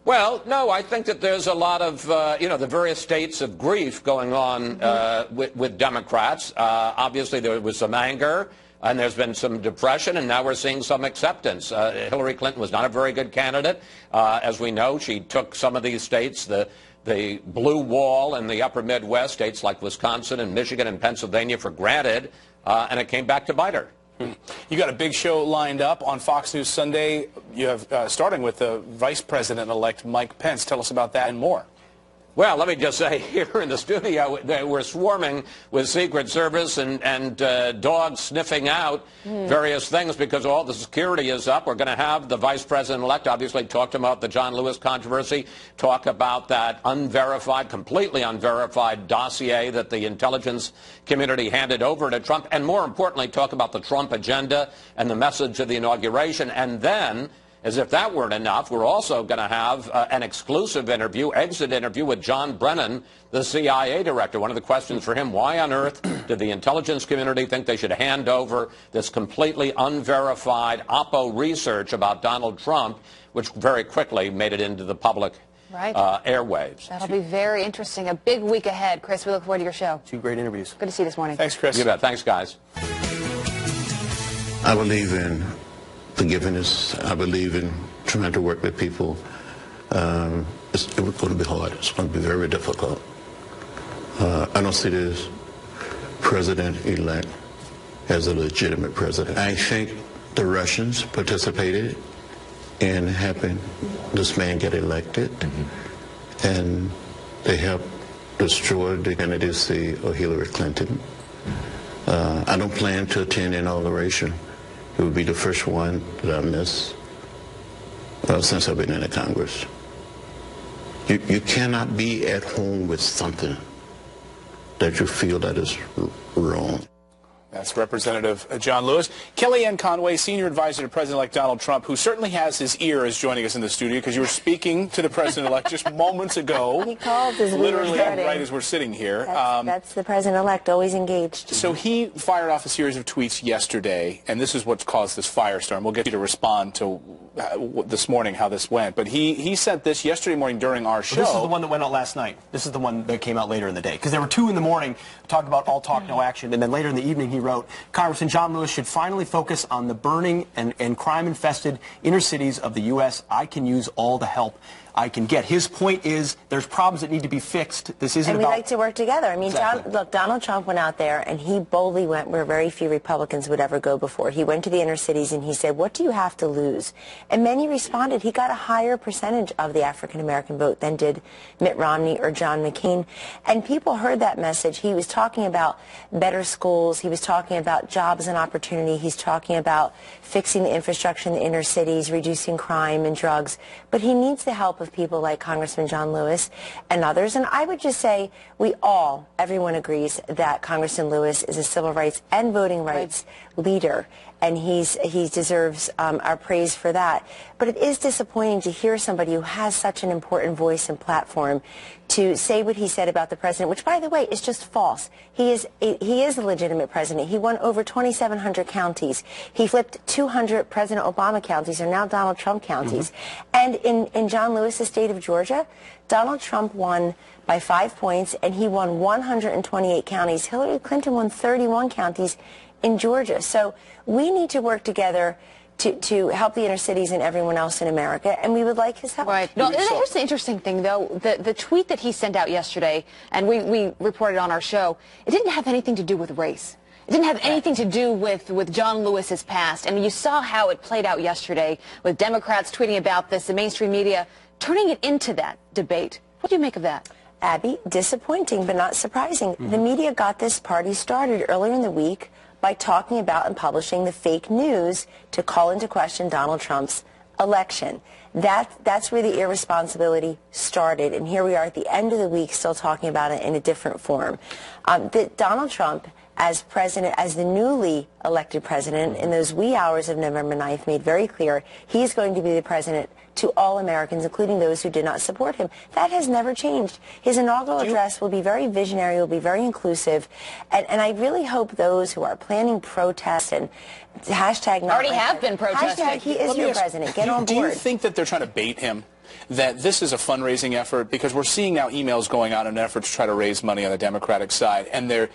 Well, no, I think that there's a lot of, the various states of grief going on with Democrats. Obviously, there was some anger, and there's been some depression, and now we're seeing some acceptance. Hillary Clinton was not a very good candidate. As we know, she took some of these states, the blue wall in the upper Midwest, states like Wisconsin and Michigan and Pennsylvania, for granted, and it came back to bite her. You got a big show lined up on Fox News Sunday. You have starting with the Vice President-elect Mike Pence. Tell us about that and more. Well, let me just say, here in the studio, we're swarming with Secret Service and dogs sniffing out various things because all the security is up. We're going to have the Vice President-elect obviously talk about the John Lewis controversy, talk about that unverified, completely unverified dossier that the intelligence community handed over to Trump, and more importantly, talk about the Trump agenda and the message of the inauguration. And then, as if that weren't enough, we're also going to have an exclusive interview, exit interview with John Brennan, the CIA director. One of the questions for him, why on earth did the intelligence community think they should hand over this completely unverified Oppo research about Donald Trump, which very quickly made it into the public airwaves. That'll be very interesting. A big week ahead. Chris, we look forward to your show. 2 great interviews. Good to see you this morning. Thanks, Chris. You bet. Thanks, guys. I believe in forgiveness. I believe in trying to work with people. It's going to be hard. It's going to be very difficult. I don't see this president-elect as a legitimate president. I think the Russians participated in having this man get elected, and they helped destroy the candidacy of Hillary Clinton. I don't plan to attend inauguration. It would be the first one that I miss since I've been in the Congress. You cannot be at home with something that you feel that is wrong. That's Representative John Lewis. Kellyanne Conway, senior advisor to President-elect Donald Trump, who certainly has his ear, is joining us in the studio because you were speaking to the President-elect just moments ago. He called as literally right as we're sitting here. That's the President-elect, always engaged. So he fired off a series of tweets yesterday, and this is what's caused this firestorm. We'll get you to respond to this morning how this went. But he sent this yesterday morning during our show. This is the one that went out last night. This is the one that came out later in the day. Because there were 2 in the morning talking about all talk, no action, and then later in the evening he wrote, Congressman John Lewis should finally focus on the burning and crime-infested inner cities of the U.S. I can use all the help I can get. His point is there's problems that need to be fixed. This isn't and we about... like to work together. I mean, Exactly. look, Donald Trump went out there and he boldly went where very few Republicans would ever go before. He went to the inner cities and he said, what do you have to lose? And many responded. He got a higher percentage of the African-American vote than did Mitt Romney or John McCain. And people heard that message. He was talking about better schools. He was talking about jobs and opportunity. He's talking about fixing the infrastructure in the inner cities, reducing crime and drugs. But he needs the help of people like Congressman John Lewis and others. And I would just say everyone agrees that Congressman Lewis is a civil rights and voting rights leader. And he deserves our praise for that. But it is disappointing to hear somebody who has such an important voice and platform to say what he said about the president, which, by the way, is just false. He is a legitimate president. He won over 2,700 counties. He flipped 200 President Obama counties, or now Donald Trump counties. And in John Lewis's state of Georgia, Donald Trump won by 5 points, and he won 128 counties. Hillary Clinton won 31 counties in Georgia. So we need to work together to help the inner cities and everyone else in America, and we would like his help. Right. No, here's the interesting thing, though. The tweet that he sent out yesterday, and we reported on our show, it didn't have anything to do with race. It didn't have anything to do with John Lewis's past. And you saw how it played out yesterday with Democrats tweeting about this, the mainstream media turning it into that debate. What do you make of that? Abby, disappointing but not surprising. The media got this party started earlier in the week by talking about and publishing the fake news to call into question Donald Trump's election. That's where the irresponsibility started, and here we are at the end of the week still talking about it in a different form. Donald Trump, as president, as the newly elected president, in those wee hours of November 9th, made very clear he's going to be the president to all Americans, including those who did not support him. That has never changed. His inaugural address will be very visionary, will be very inclusive, and I really hope those who are planning protests and hashtag... Already have been protesting. Hashtag he is your president. Get on board. Do you think that they're trying to bait him? that this is a fundraising effort? Because we're seeing now emails going out in an effort to try to raise money on the Democratic side, and they're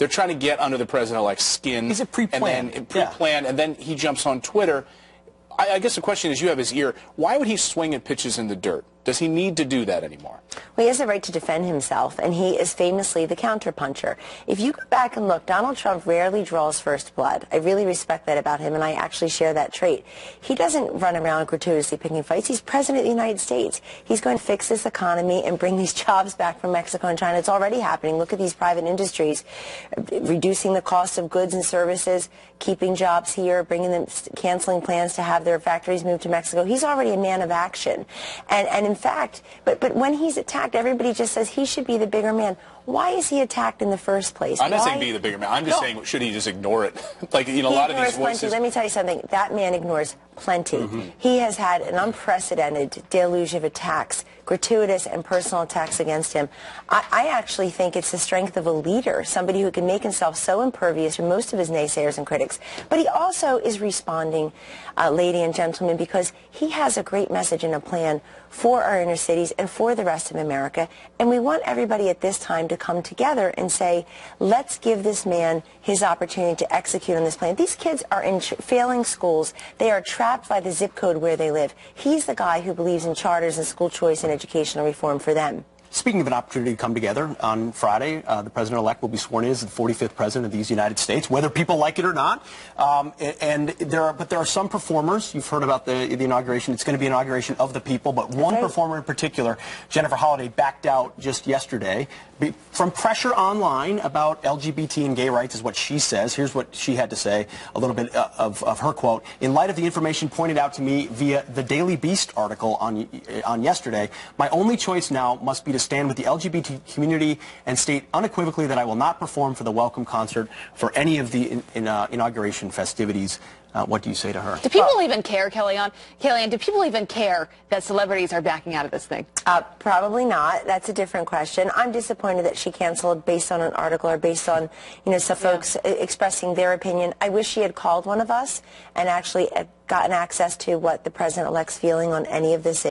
trying to get under the president-elect's skin. Is it pre-planned? And then he jumps on Twitter. I guess the question is, you have his ear. Why would he swing at pitches in the dirt? Does he need to do that anymore? Well, he has the right to defend himself, and he is famously the counterpuncher. If you go back and look, Donald Trump rarely draws first blood. I really respect that about him, and I actually share that trait. He doesn't run around gratuitously picking fights. He's president of the United States. He's going to fix this economy and bring these jobs back from Mexico and China. It's already happening. Look at these private industries, reducing the cost of goods and services, keeping jobs here, bringing them, canceling plans to have their factories moved to Mexico. He's already a man of action. And in fact, but when he's attacked, everybody just says he should be the bigger man. Why is he attacked in the first place? I'm not saying be the bigger man. I'm just saying, should he just ignore it? Like, you know, a lot of these voices. Plenty. Let me tell you something. That man ignores plenty. He has had an unprecedented deluge of attacks, gratuitous and personal attacks against him. I actually think it's the strength of a leader, somebody who can make himself so impervious to most of his naysayers and critics. But he also is responding, ladies and gentlemen, because he has a great message and a plan for our inner cities and for the rest of America. And we want everybody at this time to come together and say, let's give this man his opportunity to execute on this plan. These kids are in failing schools. They are trapped by the zip code where they live. He's the guy who believes in charters and school choice and educational reform for them. Speaking of an opportunity to come together, on Friday, the president-elect will be sworn in as the 45th president of these United States, whether people like it or not. But there are some performers. You've heard about the inauguration. It's going to be an inauguration of the people, but one performer in particular, Jennifer Holliday, backed out just yesterday from pressure online about LGBT and gay rights, is what she says. Here's what she had to say, a little bit of her quote. In light of the information pointed out to me via the Daily Beast article on yesterday, my only choice now must be to stand with the LGBT community and state unequivocally that I will not perform for the welcome concert for any of the inauguration festivities. What do you say to her? Do people even care, Kellyanne? Kellyanne, do people even care that celebrities are backing out of this thing? Probably not. That's a different question. I'm disappointed that she canceled based on an article or based on, some folks expressing their opinion. I wish she had called one of us and actually gotten access to what the president-elect's feeling on any of this is.